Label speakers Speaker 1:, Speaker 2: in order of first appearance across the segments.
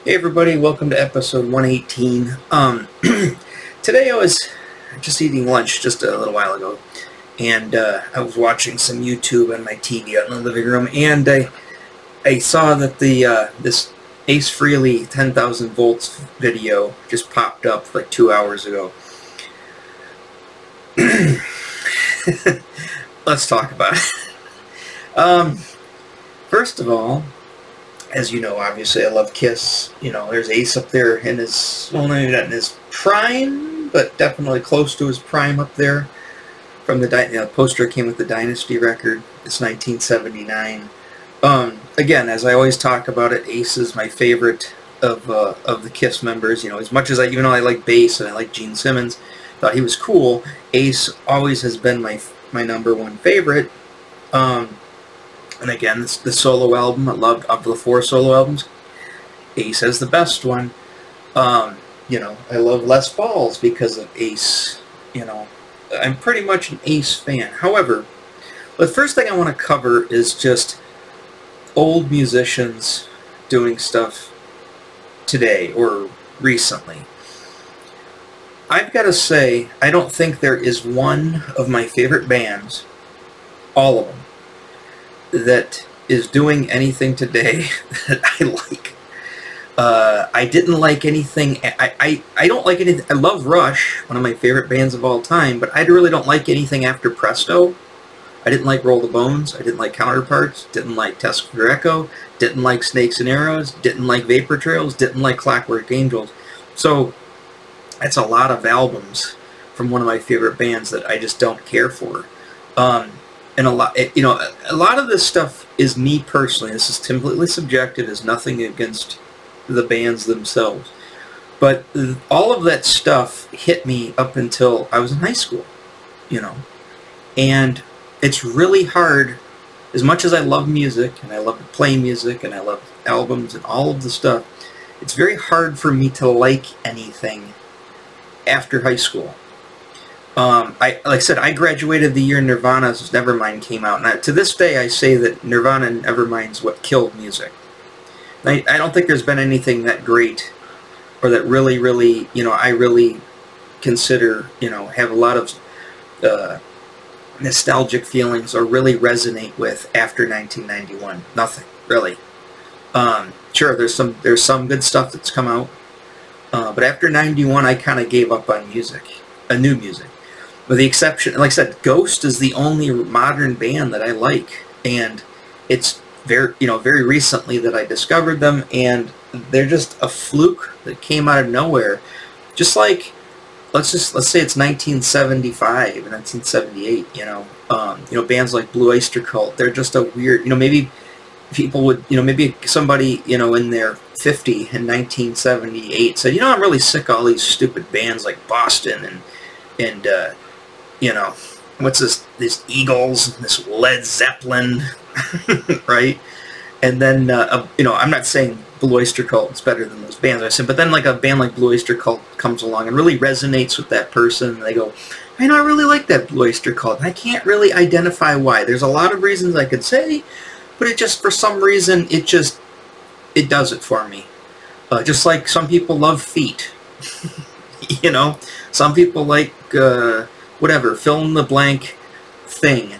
Speaker 1: Hey everybody, welcome to episode 118. Today I was just eating lunch just a little while ago, and I was watching some YouTube on my TV out in the living room, and I saw that this Ace Frehley 10,000 volts video just popped up like 2 hours ago. Let's talk about it. First of all, as you know, obviously I love Kiss. You know, there's Ace up there in his, well, maybe not in his prime, but definitely close to his prime up there. From the poster came with the Dynasty record. It's 1979. Again, as I always talk about it, Ace is my favorite of the Kiss members. You know, as much as even though I like bass and I like Gene Simmons, thought he was cool, Ace always has been my number one favorite. And again, the solo album, I loved, of the 4 solo albums, Ace has the best one. You know, I love Les Balls because of Ace. You know, I'm pretty much an Ace fan. However, the first thing I want to cover is just old musicians doing stuff today or recently. I've got to say, I don't think there is one of my favorite bands, all of them, that is doing anything today that I like. I didn't like anything. I don't like anything. I love Rush, one of my favorite bands of all time, but I really don't like anything after Presto. I didn't like Roll the Bones. I didn't like Counterparts. Didn't like Test for Echo. Didn't like Snakes and Arrows. Didn't like Vapor Trails. Didn't like Clockwork Angels. So that's a lot of albums from one of my favorite bands that I just don't care for. And a lot of this stuff is me personally. This is completely subjective. It's nothing against the bands themselves. But all of that stuff hit me up until I was in high school, you know. And it's really hard, as much as I love music, and I love to play music, and I love albums and all of the stuff, it's very hard for me to like anything after high school. Like I said, I graduated the year Nirvana's Nevermind came out, and to this day I say that Nirvana and Nevermind's what killed music. I don't think there's been anything that great, or that really, you know, I really consider, you know, have a lot of nostalgic feelings or really resonate with after 1991. Nothing, really. Sure, there's some good stuff that's come out, but after 91 I kind of gave up on music, new music. With the exception, like I said, Ghost is the only modern band that I like, and it's very recently that I discovered them, and they're just a fluke that came out of nowhere. Just like, let's say it's 1975 and 1978. You know, bands like Blue Oyster Cult, they're just a weird. You know, maybe people would, you know, maybe somebody, you know, in their 50 in 1978 said, you know, I'm really sick of all these stupid bands like Boston and you know, what's this Eagles, this Led Zeppelin, right? And then, you know, I'm not saying Blue Oyster Cult is better than those bands, I said, but then like a band like Blue Oyster Cult comes along and really resonates with that person, and they go, I know, I really like that Blue Oyster Cult, and I can't really identify why. There's a lot of reasons I could say, but it just, for some reason, it does it for me. Just like some people love Feet. You know, some people like, whatever, fill in the blank thing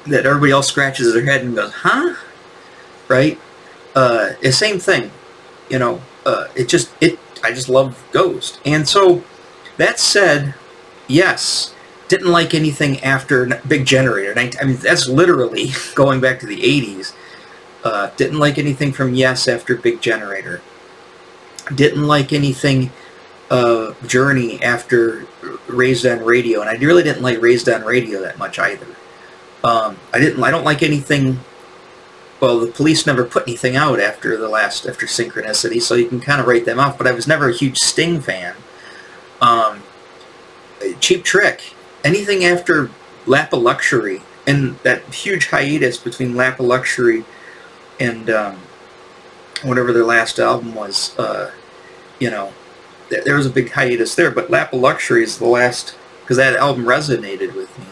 Speaker 1: that everybody else scratches their head and goes, huh? Right? The same thing. You know, I just love Ghost. And so, that said, yes, didn't like anything after Big Generator. I mean, that's literally going back to the 80s. Didn't like anything from Yes after Big Generator. Didn't like anything Journey after Raised on Radio, and I really didn't like Raised on Radio that much either. I don't like anything. Well, the Police never put anything out after Synchronicity, so you can kind of write them off. But I was never a huge Sting fan. Cheap Trick, anything after Lap of Luxury, and that huge hiatus between Lap of Luxury and whatever their last album was. You know, there was a big hiatus there, but Lap of Luxury is the last, because that album resonated with me.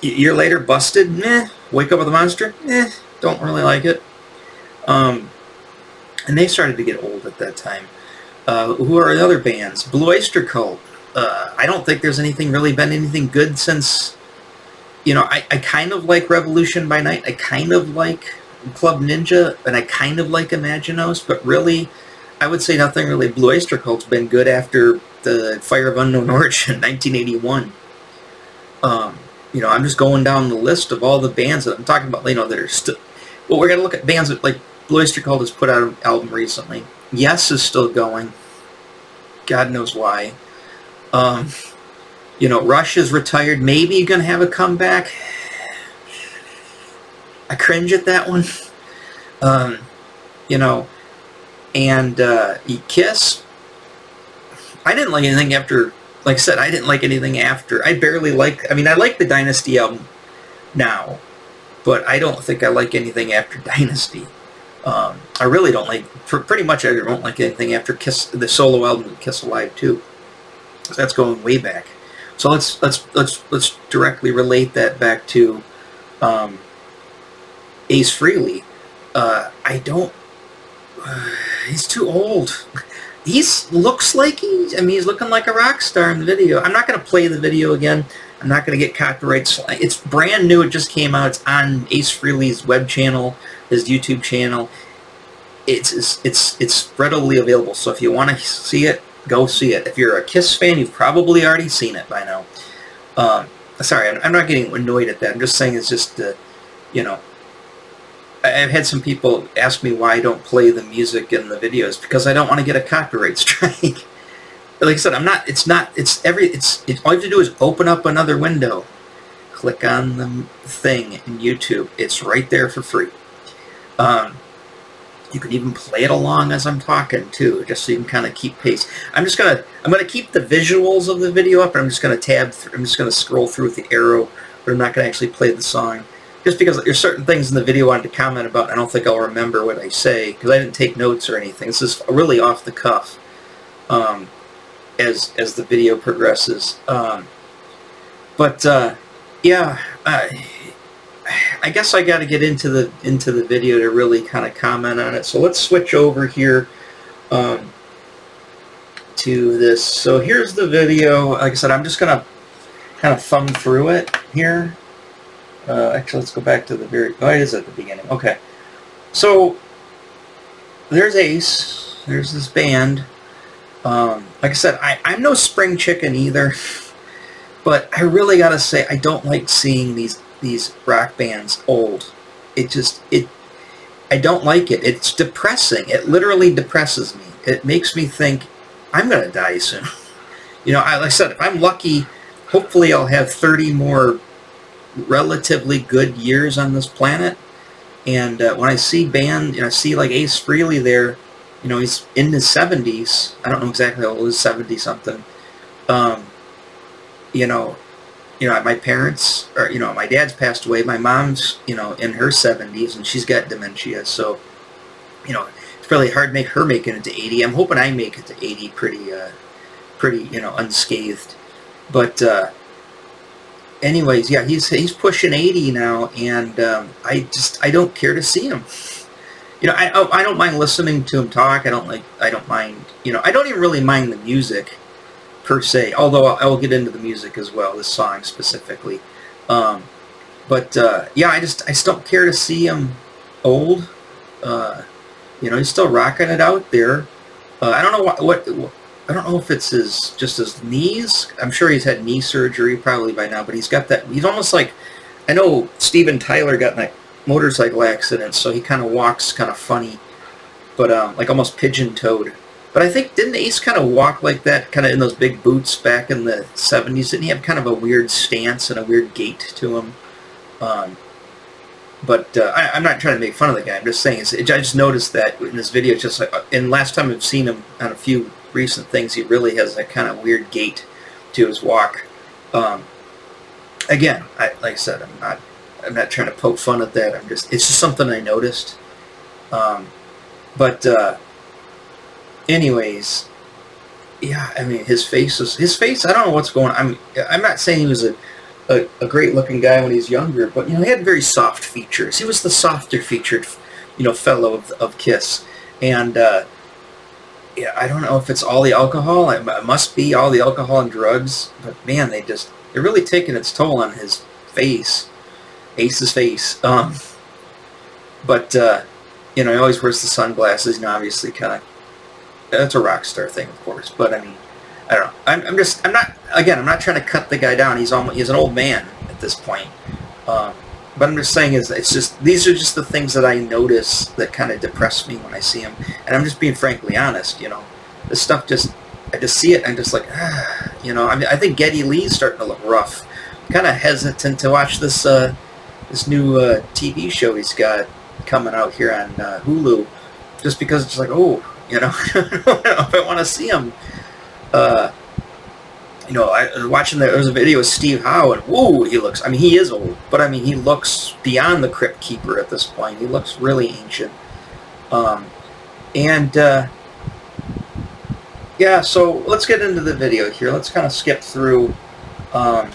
Speaker 1: A year later, Busted, meh. Wake Up with a Monster, don't really like it. and they started to get old at that time. Who are the other bands? Blue Oyster Cult. I don't think there's been anything good since, you know, I kind of like Revolution by Night, I kind of like Club Ninja, and I kind of like Imaginos, but really, I would say nothing really. Blue Oyster Cult's been good after the Fire of Unknown Origin in 1981. You know, I'm just going down the list of all the bands that I'm talking about, you know, that are still... Well, we're going to look at bands that, like, Blue Oyster Cult has put out an album recently. Yes is still going. God knows why. You know, Rush is retired. Maybe going to have a comeback. I cringe at that one. You know, and Kiss, I didn't like anything after, like I said, I didn't like anything after. I barely like, I mean, I like the Dynasty album now, but I don't think I like anything after Dynasty. I really don't like, pretty much I don't like anything after Kiss, the solo album Kiss Alive 2. So that's going way back. So let's directly relate that back to Ace Frehley. I don't, he's too old. He looks like he's looking like a rock star in the video. I'm not going to play the video again. I'm not going to get copyright. It's brand new. It just came out. It's on Ace Frehley's web channel, his YouTube channel. It's readily available. So if you want to see it, go see it. If you're a Kiss fan, you've probably already seen it by now. Sorry, I'm not getting annoyed at that. I'm just saying it's just, you know, I've had some people ask me why I don't play the music in the videos, because I don't want to get a copyright strike. Like I said, all you have to do is open up another window, click on the thing in YouTube. It's right there for free. You can even play it along as I'm talking too, just so you can kind of keep pace. I'm gonna keep the visuals of the video up, and I'm just gonna I'm just gonna scroll through with the arrow, but I'm not gonna actually play the song. Just because there's certain things in the video I wanted to comment about, I don't think I'll remember what I say, because I didn't take notes or anything. This is really off the cuff as the video progresses. Yeah, I guess I got to get into the video to really kind of comment on it. So let's switch over here to this. So here's the video. Like I said, I'm just gonna kind of thumb through it here. Actually, let's go back to the very... Oh, it is at the beginning. Okay. So, there's Ace. There's this band. Like I said, I'm no spring chicken either. But I really gotta say, I don't like seeing these rock bands old. I don't like it. It's depressing. It literally depresses me. It makes me think, I'm gonna die soon. You know, like I said, if I'm lucky, hopefully I'll have 30 more relatively good years on this planet, and when I see I see like Ace Frehley there, you know, he's in his 70s. I don't know exactly how old he is, 70 something. You know, my parents, or you know, my dad's passed away. My mom's, you know, in her 70s, and she's got dementia. So, you know, it's really hard to make her make it to 80. I'm hoping I make it to 80 pretty, you know, unscathed. But anyways, yeah, he's pushing 80 now, and I don't care to see him. You know, I don't mind listening to him talk. I don't mind, you know, I don't even really mind the music per se, although I will get into the music as well, this song specifically. Yeah, I just don't care to see him old. You know, he's still rocking it out there. I don't know what I don't know if it's just his knees. I'm sure he's had knee surgery probably by now, but he's got that. He's almost like, I know Steven Tyler got in that motorcycle accident, so he kind of walks kind of funny, but like almost pigeon-toed. But I think, didn't Ace kind of walk like that, kind of in those big boots back in the 70s? Didn't he have kind of a weird stance and a weird gait to him? I'm not trying to make fun of the guy. I'm just saying, I just noticed that in this video. It's just like, and last time I've seen him on a few recent things, he really has that kind of weird gait to his walk. Again, like I said, I'm not trying to poke fun at that. It's just something I noticed. Anyways, yeah, I mean, his face, I don't know what's going on. I'm not saying he was a great looking guy when he was younger, but you know, he had very soft features. He was the softer featured, you know, fellow of Kiss. And yeah, I don't know if it's all the alcohol. It must be all the alcohol and drugs. But man, they're really taking its toll on his face, Ace's face. But you know, he always wears the sunglasses. You know, obviously, kind of that's a rock star thing, of course. But I mean, I don't know. I'm not trying to cut the guy down. He's an old man at this point. But I'm just saying these are just the things that I notice that kind of depress me when I see him. And I'm just being frankly honest, you know. This stuff I just see it and I'm just like, you know. I mean, I think Geddy Lee's starting to look rough. I'm kind of hesitant to watch this new TV show he's got coming out here on Hulu, just because it's like, oh, you know, I don't know if I want to see him. You know, I was watching there was a video of Steve Howe, and whoa, he is old, but I mean, he looks beyond the Crypt Keeper at this point. He looks really ancient. Yeah, so let's get into the video here. Let's kind of skip through, kind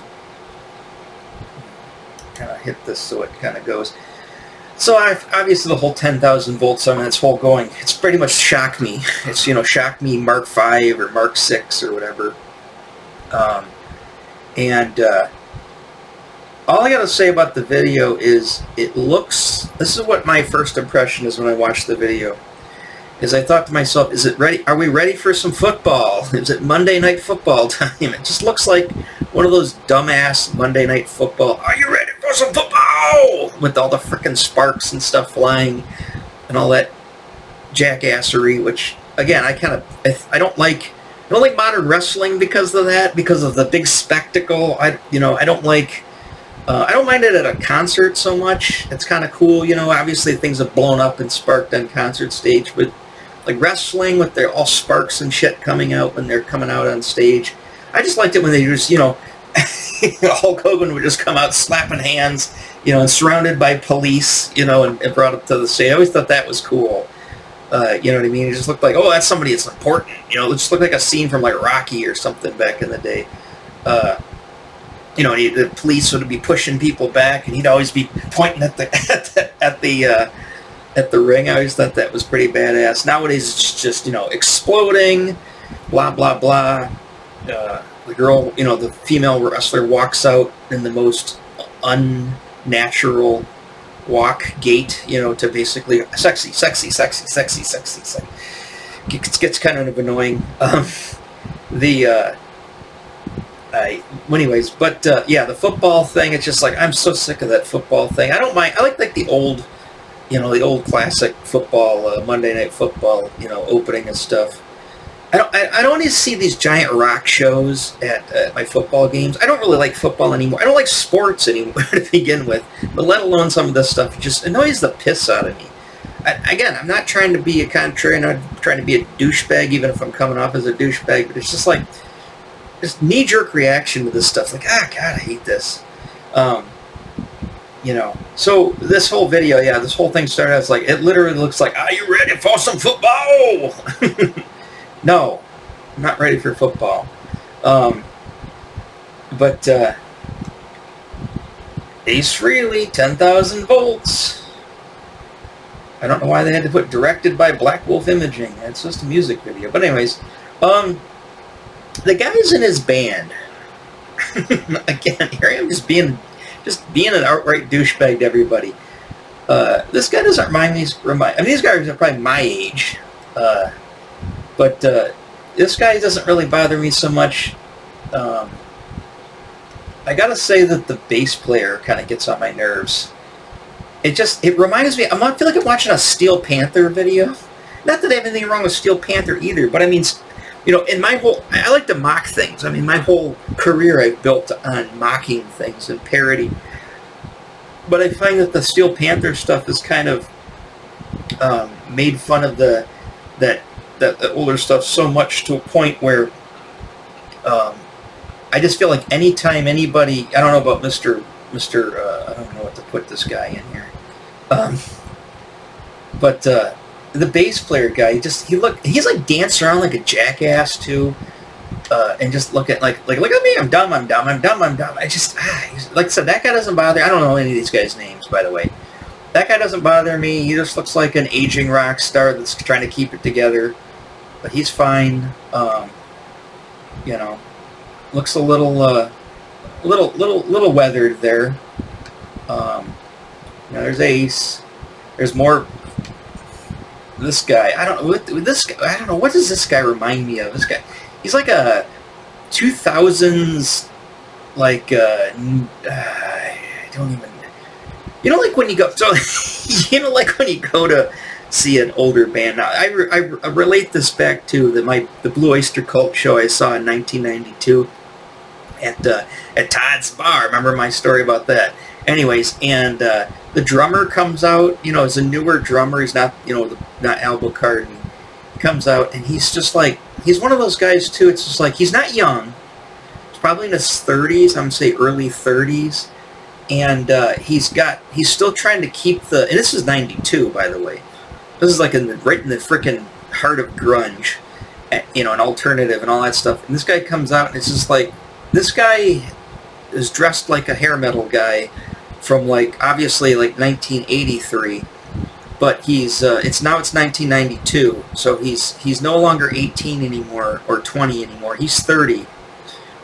Speaker 1: of hit this so it kind of goes. So obviously the whole 10,000 volts, I mean, this whole going, it's pretty much Shock Me. It's, you know, Shock Me Mark 5 or Mark 6 or whatever. All I gotta say about the video is this is what my first impression is when I watched the video, is I thought to myself, are we ready for some football? Is it Monday Night Football time? It just looks like one of those dumbass Monday Night Football, are you ready for some football? With all the frickin' sparks and stuff flying and all that jackassery, which, again, I don't like modern wrestling because of that, because of the big spectacle. I don't mind it at a concert so much. It's kind of cool, you know. Obviously, things have blown up and sparked on concert stage, but like wrestling with their all sparks and shit coming out when they're coming out on stage, I just liked it when they just, you know, Hulk Hogan would just come out slapping hands, you know, and surrounded by police, you know, and brought up to the stage. I always thought that was cool. You know what I mean? It just looked like, oh, that's somebody that's important. You know, it just looked like a scene from like Rocky or something back in the day. You know, the police would be pushing people back, and he'd always be pointing at the ring. I always thought that was pretty badass. Nowadays, it's just, you know, exploding, blah blah blah. The girl, you know, the female wrestler walks out in the most unnatural gait, you know, to basically sexy. It gets kind of annoying. Anyways, but yeah, the football thing, it's just like, I'm so sick of that football thing. I don't mind. I like the old, you know, the old classic football, Monday Night Football, you know, opening and stuff. I don't need to see these giant rock shows at my football games. I don't really like football anymore. I don't like sports anymore to begin with, but let alone some of this stuff. It just annoys the piss out of me. Again, I'm not trying to be a contrarian. I'm not trying to be a douchebag, even if I'm coming off as a douchebag, but it's just like, just knee-jerk reaction to this stuff. Like, God, I hate this. You know, so this whole video, yeah, this whole thing started as like, it literally looks like, are you ready for some football? No, I'm not ready for football. But Ace Frehley, 10,000 volts. I don't know why they had to put directed by Black Wolf Imaging. It's just a music video. But anyways, the guys in his band, again, here I am just being an outright douchebag to everybody. This guy doesn't remind me. I mean, these guys are probably my age. But this guy doesn't really bother me so much. I gotta say that the bass player kind of gets on my nerves. It reminds me, I feel like I'm watching a Steel Panther video. Not that I have anything wrong with Steel Panther either, but I mean, you know, I like to mock things. I mean, my whole career I've built on mocking things and parody. But I find that the Steel Panther stuff is kind of made fun of the older stuff so much to a point where I just feel like anytime anybody, I don't know about Mr. I don't know what to put this guy in here, but the bass player guy, he's like dancing around like a jackass too, and just look at like look at me, I'm dumb. I just like I said, that guy doesn't bother. I don't know any of these guys' names, by the way. That guy doesn't bother me. He just looks like an aging rock star that's trying to keep it together. But he's fine. You know, looks a little, little weathered there. You know, there's Ace. There's more. This guy, I don't know what this guy. I don't know, what does this guy remind me of? This guy, he's like a 2000s, like I don't even. You know, like when you go, so you know, like when you go to see an older band. Now, I relate this back to the Blue Oyster Cult show I saw in 1992 at Todd's Bar. Remember my story about that? Anyways, and the drummer comes out. You know, he's a newer drummer. He's not, you know, not Al Bocard. He comes out, and he's just like, he's one of those guys too. It's just like, he's not young. He's probably in his 30s. I'm gonna say early 30s. And he's still trying to keep the, and this is 92, by the way. This is like right in the freaking heart of grunge, you know, an alternative and all that stuff. And this guy comes out, and it's just like, this guy is dressed like a hair metal guy from, like, obviously like 1983, but he's it's 1992, so he's no longer 18 anymore or 20 anymore. He's 30,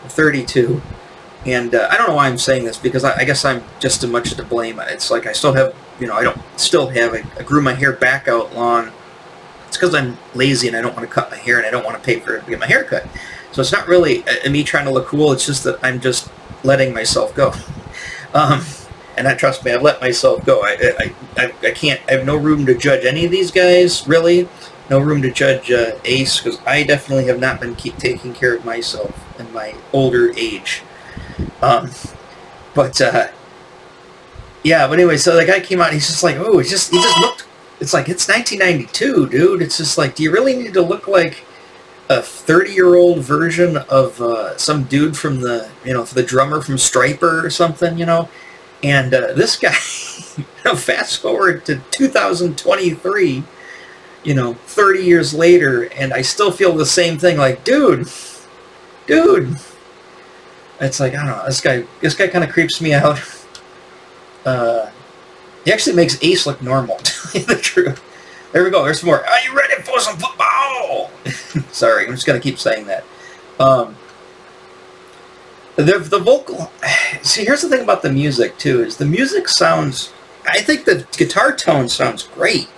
Speaker 1: 32. And I don't know why I'm saying this, because I guess I'm just as much to blame. It's like I still have, you know, I grew my hair back out long. It's because I'm lazy and I don't want to cut my hair, and I don't want to pay to get my hair cut. So it's not really me trying to look cool. It's just that I'm just letting myself go. And trust me, I've let myself go. I can't. I have no room to judge any of these guys, really. No room to judge Ace, because I definitely have not been taking care of myself in my older age. Yeah, but anyway, so the guy came out, and he's just like, oh, he just looked, it's like, it's 1992, dude. It's just like, do you really need to look like a 30-year-old version of some dude from the, you know, the drummer from Stryper or something, you know? And this guy, you know, fast forward to 2023, you know, 30 years later, and I still feel the same thing, like, dude. It's like, I don't know, this guy kind of creeps me out. He actually makes Ace look normal, to tell you the truth. There we go, there's some more. Are you ready for some football? Sorry, I'm just going to keep saying that. The vocal... See, here's the thing about the music, too, is the music sounds... I think the guitar tone sounds great.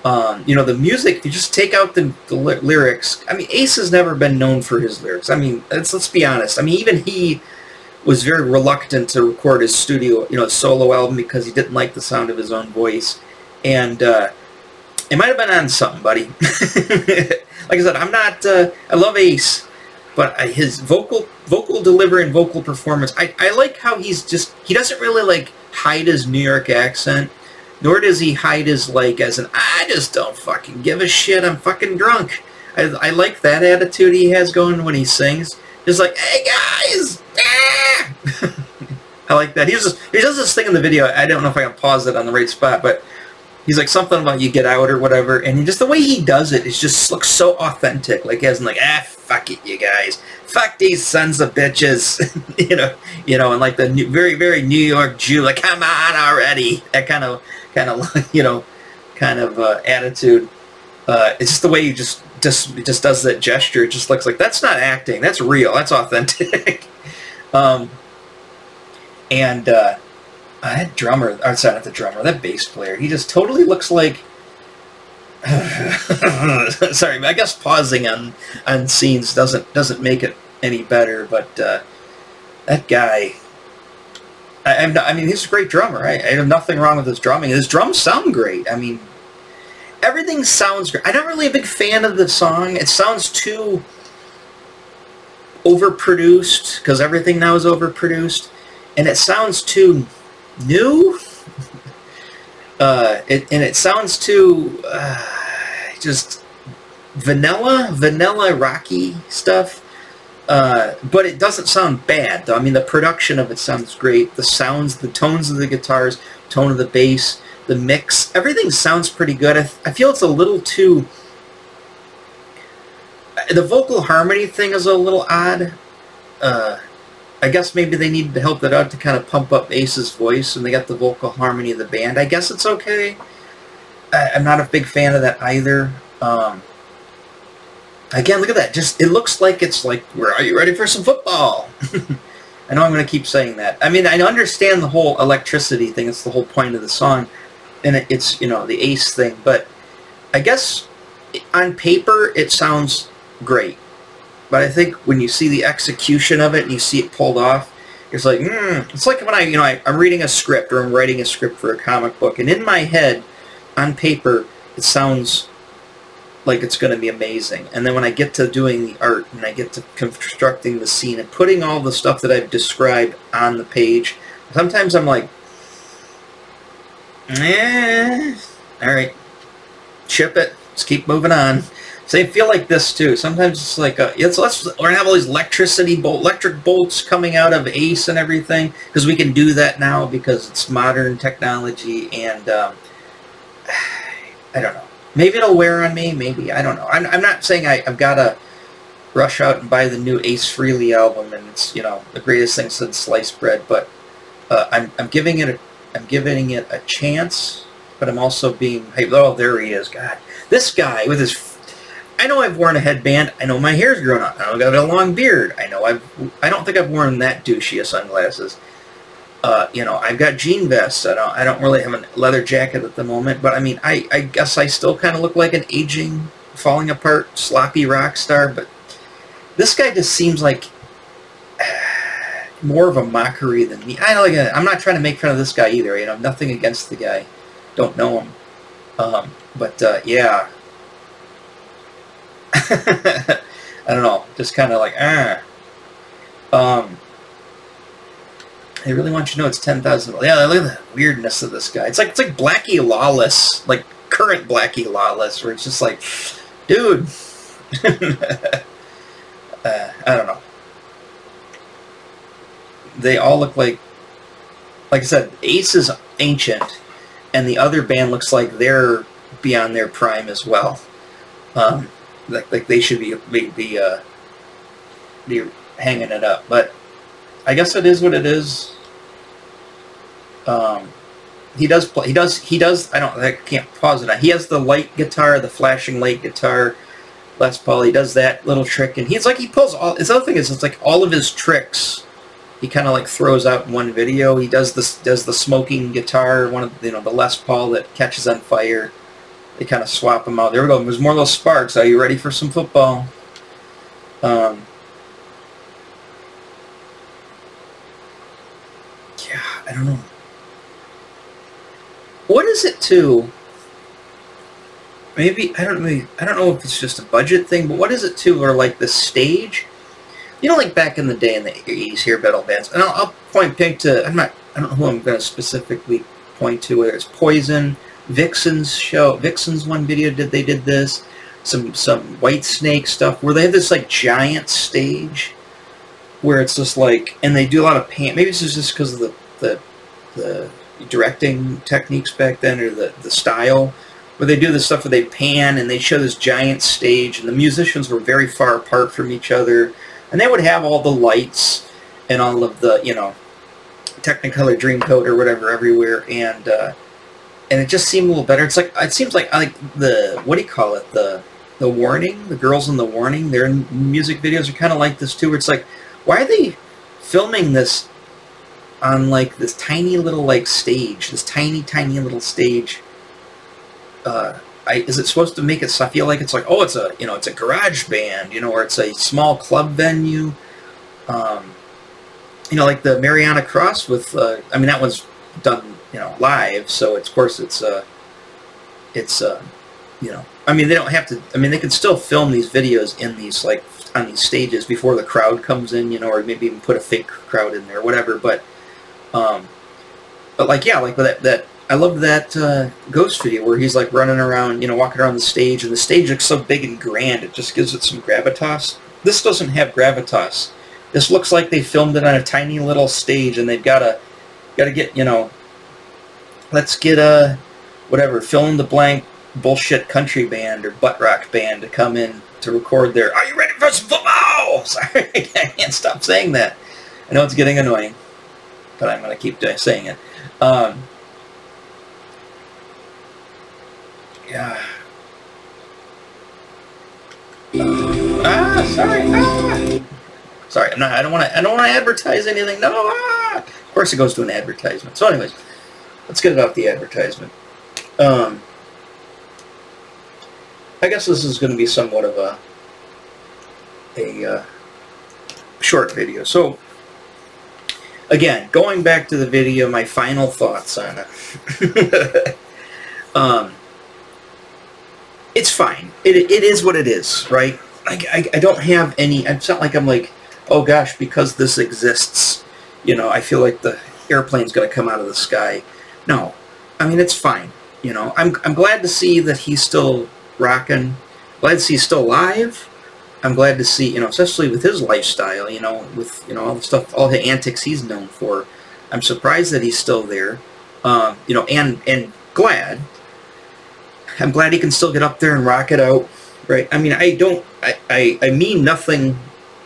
Speaker 1: You know, the music, if you just take out the lyrics... I mean, Ace has never been known for his lyrics. I mean, let's be honest. I mean, even he was very reluctant to record his studio, you know, solo album, because he didn't like the sound of his own voice. And it might have been on something, buddy. Like I said, I'm not... I love Ace, but his vocal delivery and vocal performance, I like how he doesn't really, like, hide his New York accent, nor does he hide his, like, as an, I just don't fucking give a shit, I'm fucking drunk. I like that attitude he has going when he sings. Just like, hey guys! Ah! I like that. He does this thing in the video, I don't know if I can pause it on the right spot, but he's like something about you get out or whatever, and just the way he does it, just looks so authentic, like as in like, fuck it, you guys. Fuck these sons of bitches. you know, and like the very, very New York Jew, like, come on already. That kind of attitude. It's just the way he just does that gesture. It just looks like, that's not acting, that's real, that's authentic. That drummer, or sorry, not the drummer, that bass player, he just totally looks like... Sorry, I guess pausing on scenes doesn't make it any better, but that guy... I mean, he's a great drummer. I have nothing wrong with his drumming. His drums sound great. I mean, everything sounds great. I'm not really a big fan of the song. It sounds too overproduced, because everything now is overproduced, and it sounds too new. It sounds too just vanilla rocky stuff. But it doesn't sound bad, though. I mean, the production of it sounds great. The sounds, the tones of the guitars, tone of the bass, the mix, everything sounds pretty good. I feel it's a little too... The vocal harmony thing is a little odd. I guess maybe they needed to help that out to kind of pump up Ace's voice, and they got the vocal harmony of the band. I guess it's okay. I'm not a big fan of that either. Again, look at that. Just it looks like it's like, where are you ready for some football? I know I'm going to keep saying that. I mean, I understand the whole electricity thing. It's the whole point of the song, and it's, you know, the Ace thing. But I guess on paper it sounds great. But I think when you see the execution of it and you see it pulled off, it's like, It's like when I'm reading a script or I'm writing a script for a comic book, and in my head, on paper, it sounds like it's going to be amazing. And then when I get to doing the art and I get to constructing the scene and putting all the stuff that I've described on the page, sometimes I'm like, all right, ship it. Let's keep moving on. So I feel like this too. Sometimes it's like, we're gonna have all these electric bolts coming out of Ace and everything, because we can do that now because it's modern technology, and I don't know. Maybe it'll wear on me. Maybe, I don't know. I'm not saying I've got to rush out and buy the new Ace Frehley album, and it's, you know, the greatest thing since sliced bread. But I'm giving it a chance. But I'm also being, oh, there he is. God, this guy with his. I know I've worn a headband. I know my hair's grown out. I know I've got a long beard. I know I don't think I've worn that douchey of sunglasses. You know, I've got jean vests. I don't really have a leather jacket at the moment. But I mean, I guess I still kind of look like an aging, falling apart, sloppy rock star. But this guy just seems like more of a mockery than me. I'm not trying to make fun of this guy either. You know, nothing against the guy. Don't know him. Yeah. I don't know, just kind of like, they really want you to know it's 10,000. Yeah, look at the weirdness of this guy. It's like Blackie Lawless, like current Blackie Lawless, where it's just like, dude. I don't know. They all look like I said, Ace is ancient, and the other band looks like they're beyond their prime as well. Like they should be hanging it up, but I guess it is what it is. He does play. He does. I can't pause it. He has the light guitar, the flashing light guitar, Les Paul. He does that little trick, and he pulls all. His other thing is, it's like all of his tricks, he kind of like throws out in one video. He does the smoking guitar, one of the Les Paul that catches on fire. They kind of swap them out. There we go. There's more of those sparks. Are you ready for some football? Yeah, I don't know. What is it too? Maybe I don't know if it's just a budget thing, but what is it too? Or like the stage? You know, like back in the day in the 80s, here metal bands, and I'll point to. I don't know who I'm going to specifically point to. Whether it's Poison. Vixen's one video they did this, some Whitesnake stuff where they have this like giant stage where it's just like, and they do a lot of pan. Maybe this is just because of the directing techniques back then, or the style, where they do this stuff where they pan and they show this giant stage, and the musicians were very far apart from each other, and they would have all the lights and all of the, you know, Technicolor Dreamcoat or whatever everywhere, and it just seemed a little better. It seems like the, what do you call it, the Warning, the girls in the Warning, their music videos are kind of like this too, where it's like, why are they filming this on like this tiny little like stage, this tiny little stage? Is it supposed to make it? I feel like it's like, oh, it's a garage band, you know, or it's a small club venue. You know, like the Mariana Cross with, I mean, that one's done, you know, live, so of course it's you know, I mean, they don't have to, I mean, they can still film these videos in these, like, on these stages before the crowd comes in, you know, or maybe even put a fake crowd in there, whatever, but like, yeah, like that I love that Ghost video where he's like running around, you know, walking around the stage, and the stage looks so big and grand, it just gives it some gravitas. This doesn't have gravitas. This looks like they filmed it on a tiny little stage, and they've got to get, you know, let's get a, whatever, fill in the blank bullshit country band or butt rock band to come in to record their, are you ready for some football? Sorry, I can't stop saying that. I know it's getting annoying, but I'm going to keep saying it. Yeah. Sorry. Sorry, I'm not. I don't want to advertise anything. No. Of course, it goes to an advertisement. So, anyways, let's get it off the advertisement. I guess this is going to be somewhat of a short video. So, again, going back to the video, my final thoughts on it. It's fine. It is what it is, right? I don't have any... It's not like I'm like, oh gosh, because this exists, you know, I feel like the airplane's going to come out of the sky. No. I mean, it's fine. You know, I'm glad to see that he's still rocking. Glad to see he's still alive. I'm glad to see, you know, especially with his lifestyle, you know, with, you know, all the stuff, all the antics he's known for. I'm surprised that he's still there. You know, and glad. I'm glad he can still get up there and rock it out, right? I mean, I mean nothing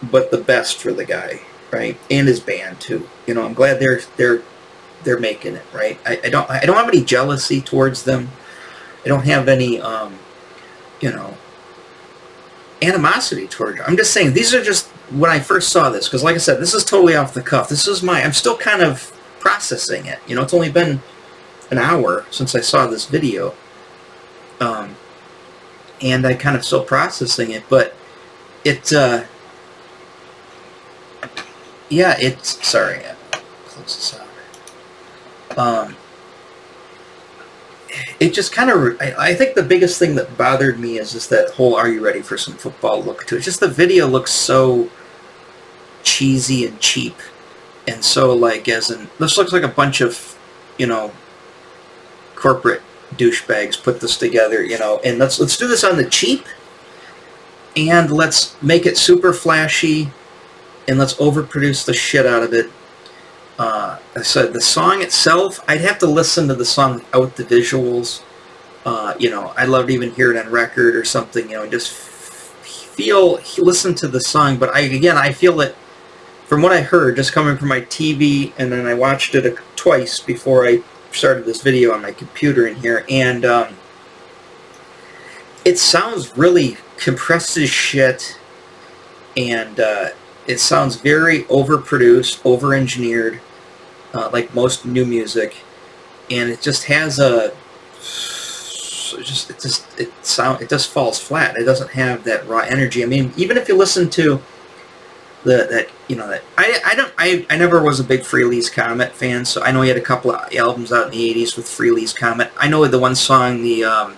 Speaker 1: but the best for the guy, right? And his band too. You know, I'm glad they're making it, right? I don't have any jealousy towards them. I don't have any you know, animosity towards them. I'm just saying, these are just when I first saw this, because like I said, this is totally off the cuff. This is I'm still kind of processing it. You know, it's only been an hour since I saw this video. And I kind of still processing it, but it, yeah, it's, sorry, close this out. It just kind of, I think the biggest thing that bothered me is just that whole "Are you ready for some football" look to it. Just the video looks so cheesy and cheap, and so like, as in, this looks like a bunch of, you know, corporate douchebags put this together, you know, and let's do this on the cheap, and let's make it super flashy, and let's overproduce the shit out of it. I said the song itself, I'd have to listen to the song without the visuals. You know, I'd love to even hear it on record or something, you know, and just listen to the song. But I feel that from what I heard, just coming from my TV, and then I watched it twice before I started this video on my computer in here, and it sounds really compressed as shit, and it sounds very overproduced, over-engineered, like most new music, and it just has a it just falls flat. It doesn't have that raw energy. I mean, even if you listen to I never was a big Frehley's Comet fan, so I know he had a couple of albums out in the 80s with Frehley's Comet. I know the one song, what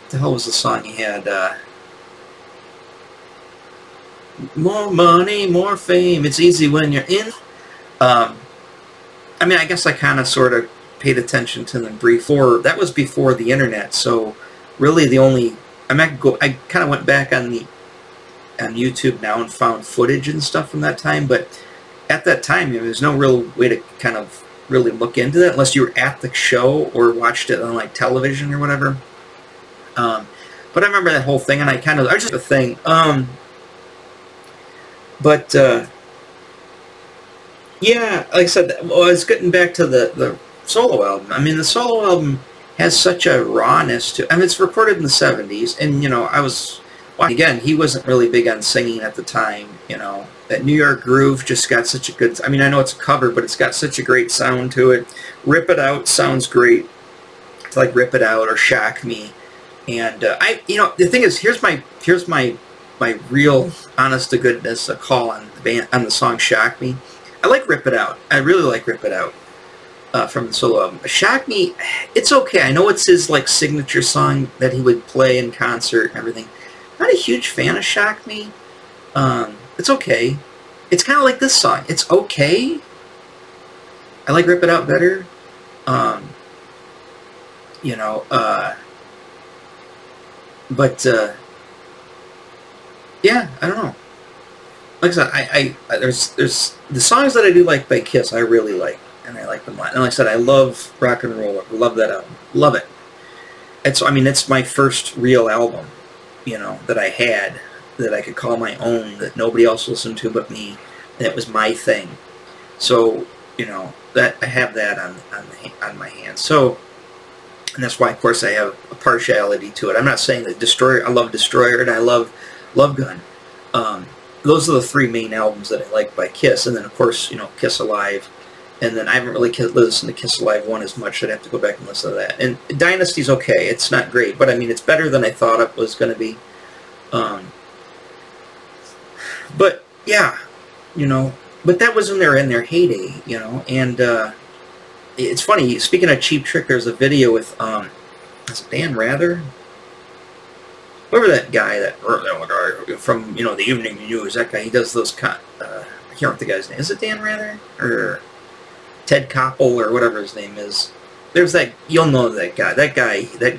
Speaker 1: the hell was the song he had? More money, more fame, it's easy when you're in. I mean, I guess I kind of sort of paid attention to them briefly. That was before the internet, so really the only, I kind of went back on YouTube now and found footage and stuff from that time, but at that time, you know, there's no real way to kind of really look into that unless you were at the show or watched it on like television or whatever. But I remember that whole thing, and I was just a thing. Yeah, like I said, well, I was getting back to the solo album. I mean, the solo album has such a rawness to it. I mean, it's recorded in the 70s, and, you know, again, he wasn't really big on singing at the time, you know. That New York Groove just got such a good... I mean, I know it's a cover, but it's got such a great sound to it. Rip It Out sounds great. It's like Rip It Out or Shock Me. And, you know, the thing is, here's my real, honest-to-goodness call on the song Shock Me. I like Rip It Out. I really like Rip It Out from the solo album. Shock Me, it's okay. I know it's his, like, signature song that he would play in concert and everything. Not a huge fan of Shock Me. It's okay. It's kind of like this song. It's okay. I like Rip It Out better. You know, yeah, I don't know. Like I said, there's the songs that I do like by Kiss, I really like, and I like them a lot. And like I said, I love Rock and Roll. I love that album. Love it. I mean, it's my first real album, you know, that I had, that I could call my own, that nobody else listened to but me. That was my thing. So, you know, that I have that on my hands. So, and that's why, of course, I have a partiality to it. I'm not saying that Destroyer, I love Destroyer and I love Love Gun. Those are the three main albums that I like by Kiss. And then, of course, you know, Kiss Alive. And then I haven't really listened to Kiss Alive 1 as much. I'd have to go back and listen to that. And Dynasty's okay. It's not great. But, I mean, it's better than I thought it was going to be. But, yeah, you know. But that was in their heyday, you know. And it's funny. Speaking of Cheap Trick, there's a video with, is it Dan Rather? Whoever that guy, from, you know, the Evening News, that guy, he does those, I can't remember the guy's name. Is it Dan Rather? Or Ted Koppel, or whatever his name is. There's that, you'll know that guy. That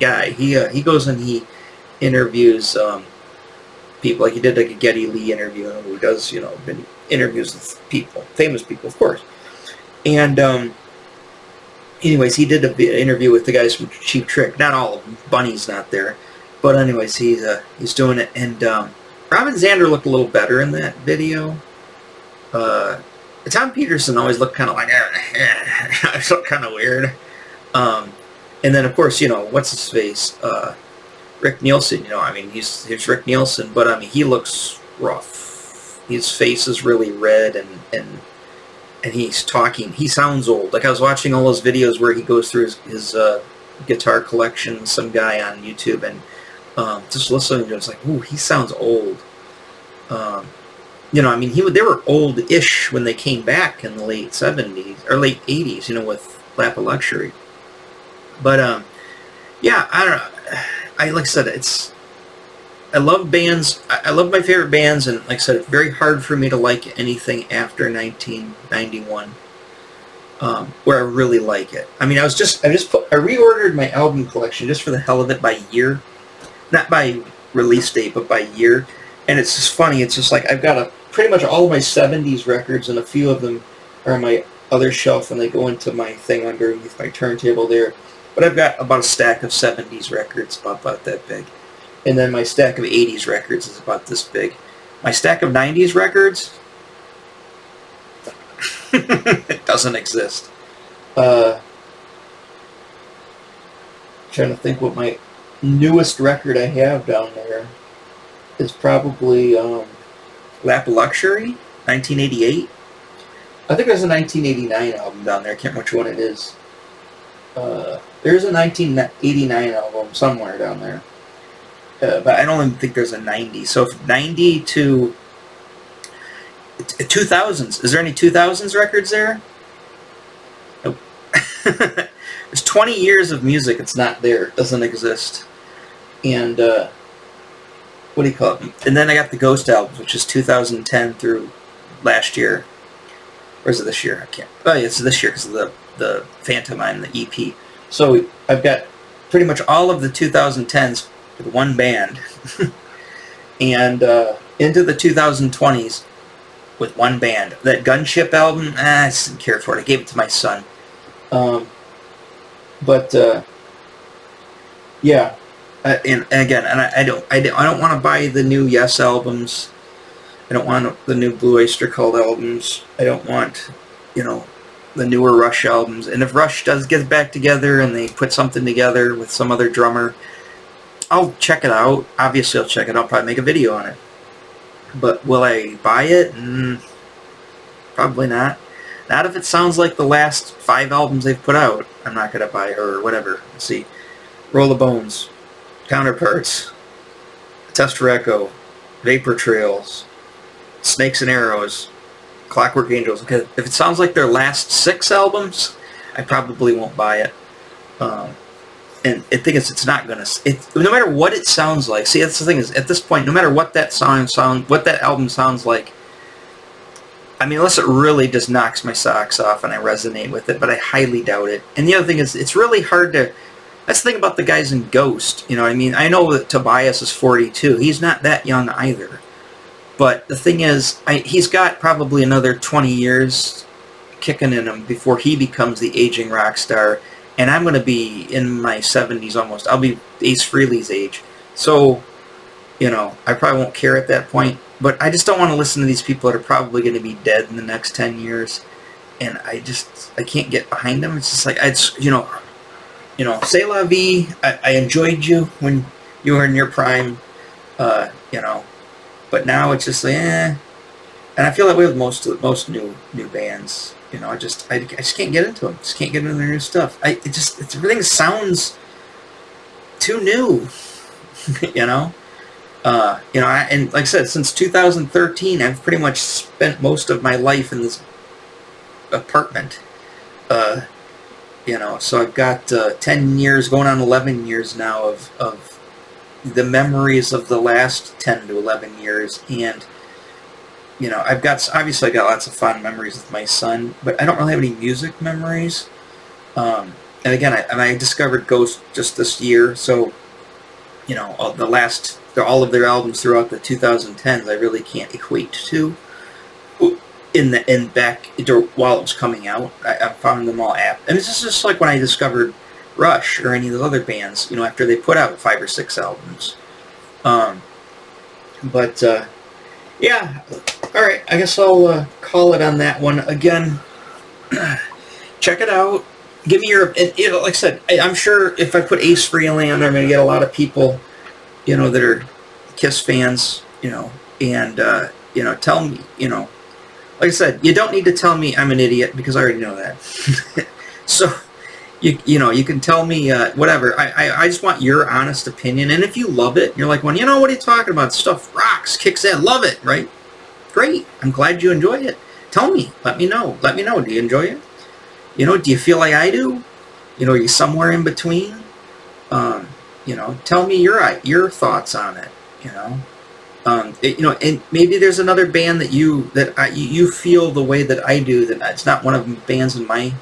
Speaker 1: guy, he goes and he interviews people, like he did like a Geddy Lee interview, who does, you know, interviews with people, famous people, of course. And, anyways, he did an interview with the guys from Cheap Trick. Not all of them. Bunny's not there. But anyways, he's doing it. And Robin Zander looked a little better in that video. Tom Peterson always looked kind of like, it looked kind of weird. And then, of course, you know, what's his face? Rick Nielsen, you know, I mean, he's Rick Nielsen, but I mean, he looks rough. His face is really red, and he's talking. He sounds old. Like, I was watching all those videos where he goes through his guitar collection, some guy on YouTube, and just listening to it, it's like, ooh, he sounds old. You know, I mean, they were old-ish when they came back in the late 70s, or late 80s, you know, with Lap of Luxury. But, yeah, I don't know. Like I said, I love bands. I love my favorite bands, and like I said, it's very hard for me to like anything after 1991, where I really like it. I mean, I reordered my album collection just for the hell of it by year, not by release date, but by year. And it's just funny. It's just like I've got pretty much all of my 70s records, and a few of them are on my other shelf, and they go into my thing underneath my turntable there. But I've got about a stack of 70s records, about that big. And then my stack of 80s records is about this big. My stack of 90s records, it doesn't exist. Trying to think what my newest record I have down there is probably Lap of Luxury, 1988. I think there's a 1989 album down there. I can't remember which one it is. There's a 1989 album somewhere down there. But I don't even think there's a 90. So 90 to 2000s. Is there any 2000s records there? Nope. There's 20 years of music. It's not there. It doesn't exist. And what do you call it? And then I got the Ghost albums, which is 2010 through last year. Or is it this year? I can't. Oh, yeah, it's this year because of the Phantom and the EP. So I've got pretty much all of the 2010s with one band, and into the 2020s with one band. That Gunship album, I just didn't care for it. I gave it to my son. Yeah. And again, and I don't want to buy the new Yes albums. I don't want the new Blue Oyster Cult albums. I don't want, you know, the newer Rush albums. And if Rush does get back together and they put something together with some other drummer, I'll check it out. Obviously, I'll check it out. I'll probably make a video on it. But will I buy it? Probably not. Not if it sounds like the last 5 albums they've put out. I'm not going to buy it, or whatever. Let's see. Roll the Bones, Counterparts, Test for Echo, Vapor Trails, Snakes and Arrows, Clockwork Angels. Okay, if it sounds like their last 6 albums, I probably won't buy it. And the thing is, it's not gonna. No matter what it sounds like. See, that's the thing is, at this point, no matter what that what that album sounds like. I mean, unless it really just knocks my socks off and I resonate with it, but I highly doubt it. And the other thing is, it's really hard to. That's the thing about the guys in Ghost. You know what I mean? I know that Tobias is 42. He's not that young either. But the thing is, he's got probably another 20 years kicking in him before he becomes the aging rock star. And I'm going to be in my 70s almost. I'll be Ace Frehley's age. So, you know, I probably won't care at that point. But I just don't want to listen to these people that are probably going to be dead in the next 10 years. and I can't get behind them. It's just like, it's, you know, C'est La Vie. I enjoyed you when you were in your prime, you know, but now it's just like, eh. And I feel that way with most new bands. You know, I just can't get into them. Just can't get into their new stuff. Everything sounds too new. You know, and like I said, since 2013, I've pretty much spent most of my life in this apartment. You know, so I've got 10 years, going on 11 years now of the memories of the last 10 to 11 years, and you know, obviously I got lots of fond memories with my son, but I don't really have any music memories. And again, I discovered Ghost just this year, so you know, all of their albums throughout the 2010s, I really can't equate to. Back while it was coming out, I found them all apt, and it's just like when I discovered Rush or any of those other bands, you know, after they put out 5 or 6 albums. Yeah, all right, I guess I'll call it on that one. Again, check it out. Give me your, you know, like I said, I'm sure if I put Ace Frehley on there, I'm going to get a lot of people, you know, that are Kiss fans, you know, and, you know, tell me, you know, like I said, you don't need to tell me I'm an idiot, because I already know that. So, you know, you can tell me whatever. I just want your honest opinion. And if you love it, you're like, well, you know, what are you talking about? Stuff rocks, kicks in, love it, right? Great. I'm glad you enjoy it. Tell me. Let me know. Let me know. Do you enjoy it? You know, do you feel like I do? You know, are you somewhere in between? You know, tell me your thoughts on it. You know. You know, and maybe there's another band that you feel the way that I do, that it's not one of the bands in my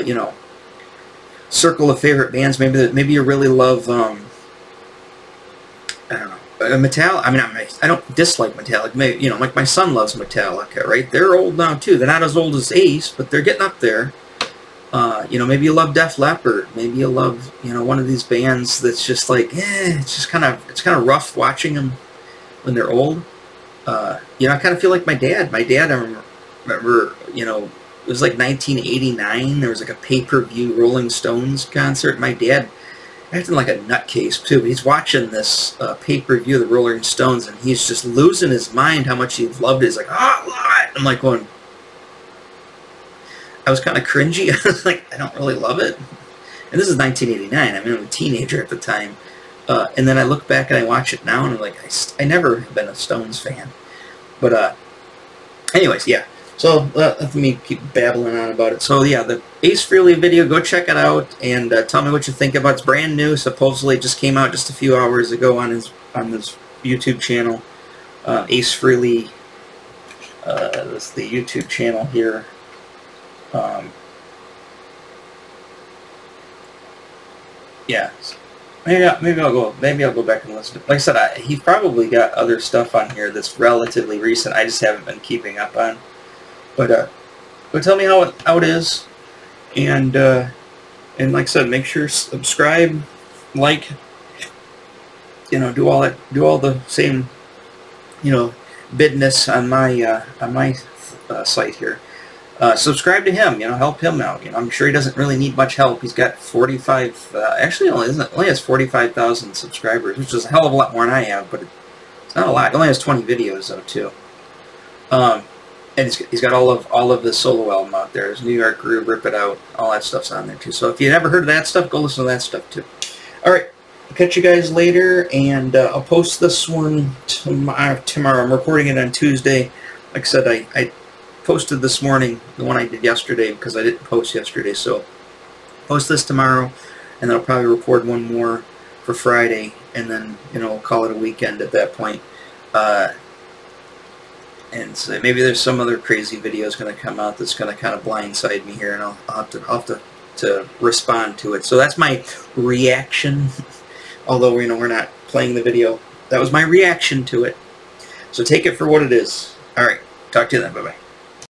Speaker 1: you know, circle of favorite bands. Maybe you really love I don't know, Metallica. I mean, I don't dislike Metallica. Maybe, you know, like my son loves Metallica, right? They're old now too. They're not as old as Ace, but they're getting up there. You know, maybe you love Def Leppard. Maybe you love, you know, one of these bands that's just like, it's just kind of rough watching them when they're old. You know, I kind of feel like my dad. My dad, I remember, you know, it was like 1989. There was like a pay-per-view Rolling Stones concert. My dad acting like a nutcase too. He's watching this pay-per-view of the Rolling Stones, and he's just losing his mind how much he loved it. He's like, oh, I love it. I'm like going, I was kind of cringy. I was like, I don't really love it. And this is 1989. I mean, I'm a teenager at the time. And then I look back and I watch it now, and I'm like, I never have been a Stones fan. But anyways, yeah. So let me keep babbling on about it. So yeah, the Ace Frehley video, go check it out and tell me what you think about it. It's brand new. Supposedly it just came out just a few hours ago on his YouTube channel. Ace Frehley. That's the YouTube channel here. Yeah. Maybe I'll go back and listen to it. Like I said, he's probably got other stuff on here that's relatively recent. I just haven't been keeping up on. But tell me how it is, and like I said, make sure subscribe, like, you know, do all the same, you know, business on my site here. Subscribe to him, you know, help him out. You know, I'm sure he doesn't really need much help. He's got 45, actually only has 45,000 subscribers, which is a hell of a lot more than I have, but it's not a lot. He only has 20 videos though too. And he's got all of the solo album out there. His New York Groove, Rip It Out, all that stuff's on there too. So if you never heard of that stuff, go listen to that stuff too. All right, I'll catch you guys later, and I'll post this one tomorrow. I'm recording it on Tuesday. Like I said, I posted this morning the one I did yesterday because I didn't post yesterday. So post this tomorrow, and then I'll probably record one more for Friday, and then, you know, we'll call it a weekend at that point. And so maybe there's some other crazy videos going to come out that's going to kind of blindside me here, and I'll have to respond to it. So that's my reaction. Although, you know, we're not playing the video. That was my reaction to it. So take it for what it is. All right. Talk to you then. Bye-bye.